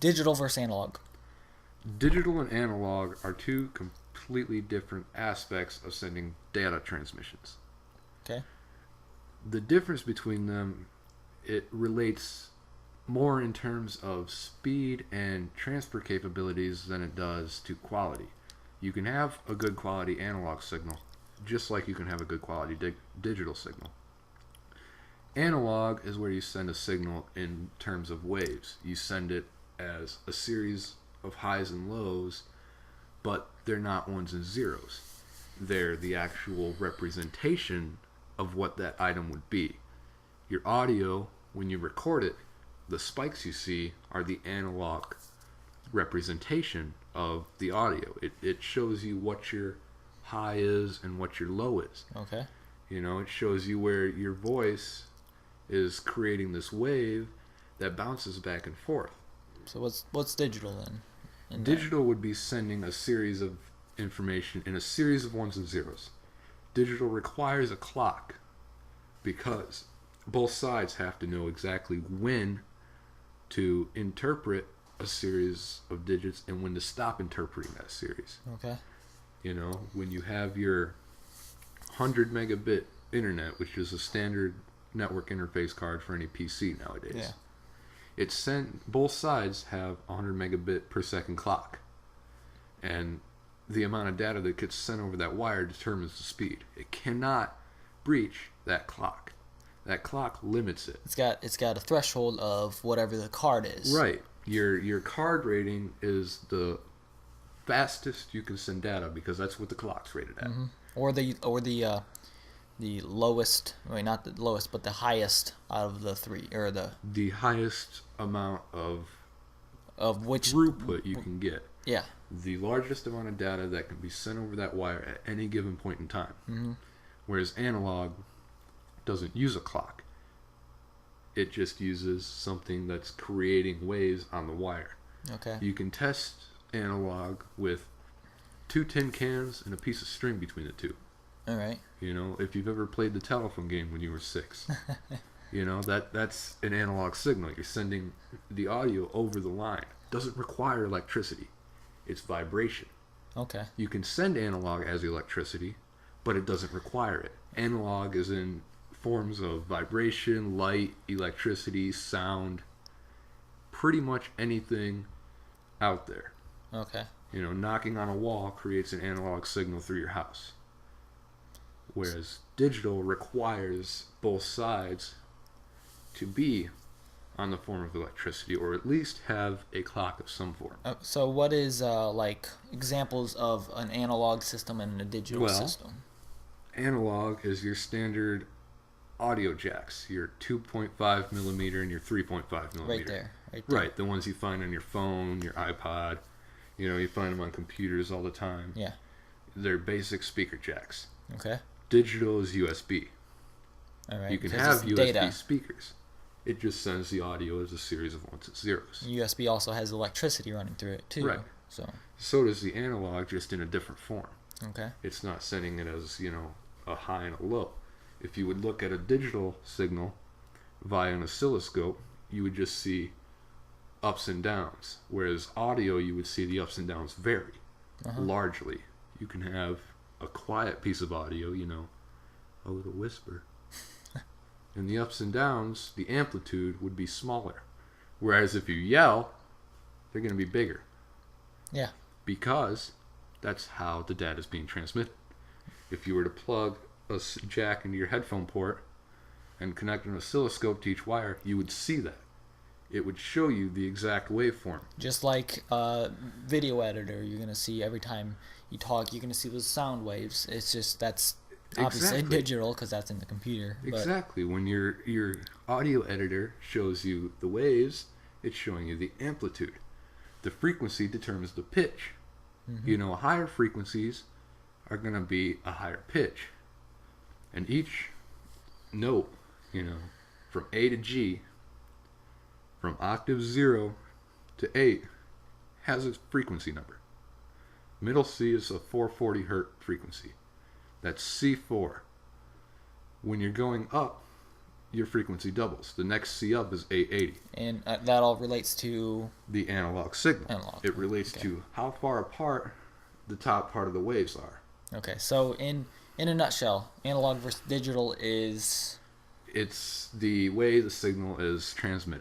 Digital versus analog. Digital and analog are two completely different aspects of sending data transmissions. Okay. The difference between them, it relates more in terms of speed and transfer capabilities than it does to quality. You can have a good quality analog signal just like you can have a good quality digital signal. Analog is where you send a signal in terms of waves. You send it as a series of highs and lows, but they're not ones and zeros. They're the actual representation of what that item would be. Your audio, when you record it, the spikes you see are the analog representation of the audio. It shows you what your high is and what your low is. Okay. You know, it shows you where your voice is creating this wave that bounces back and forth. So what's digital then? Digital would be sending a series of information in a series of ones and zeros. Digital requires a clock because both sides have to know exactly when to interpret a series of digits and when to stop interpreting that series. Okay. You know, when you have your 100 megabit internet, which is a standard network interface card for any PC nowadays. Yeah. Both sides have a 100 megabit per second clock. And the amount of data that gets sent over that wire determines the speed. It cannot breach that clock. That clock limits it. It's got a threshold of whatever the card is. Right. Your card rating is the fastest you can send data because that's what the clock's rated at. Mm-hmm. Or the lowest, wait, not the lowest, but the highest out of the three, or the highest amount of which throughput you can get. Yeah. The largest amount of data that can be sent over that wire at any given point in time. Mm-hmm. Whereas analog doesn't use a clock. It just uses something that's creating waves on the wire. Okay. You can test analog with 2 tin cans and a piece of string between the two. All right. You know, if you've ever played the telephone game when you were 6, you know, that's an analog signal. You're sending the audio over the line. Doesn't require electricity. It's vibration. Okay. You can send analog as electricity, but it doesn't require it. Analog is in forms of vibration, light, electricity, sound, pretty much anything out there. Okay. You know, knocking on a wall creates an analog signal through your house. Whereas digital requires both sides to be on the form of electricity, or at least have a clock of some form. So what is like examples of an analog system and a digital system? Analog is your standard audio jacks, your 2.5 millimeter and your 3.5 millimeter. Right there. Right, the ones you find on your phone, your iPod. You know, you find them on computers all the time. Yeah. They're basic speaker jacks. Okay. Digital is USB. All right. You can have USB data speakers. It just sends the audio as a series of ones and zeros. USB also has electricity running through it too. Right. So does the analog, just in a different form. Okay. It's not sending it as, you know, a high and a low. If you would look at a digital signal via an oscilloscope, you would just see ups and downs. Whereas audio, you would see the ups and downs vary largely. You can have a quiet piece of audio, you know, a little whisper. And the ups and downs, the amplitude would be smaller. Whereas if you yell, they're going to be bigger. Yeah. Because that's how the data is being transmitted. If you were to plug a jack into your headphone port and connect an oscilloscope to each wire, you would see that. It would show you the exact waveform. Just like a video editor, you're going to see every time you talk, you're going to see those sound waves. It's just that's obviously digital because that's in the computer. Exactly. When your audio editor shows you the waves, it's showing you the amplitude. The frequency determines the pitch. Mm-hmm. You know, higher frequencies are going to be a higher pitch. And each note, you know, from A to G, from octave 0 to 8, has its frequency number. Middle C is a 440 hertz frequency. That's C4. When you're going up your frequency doubles. The next C up is 880. And that all relates to The analog signal. analog. It relates to how far apart the top part of the waves are. Okay, so in a nutshell, analog versus digital is It's the way the signal is transmitted.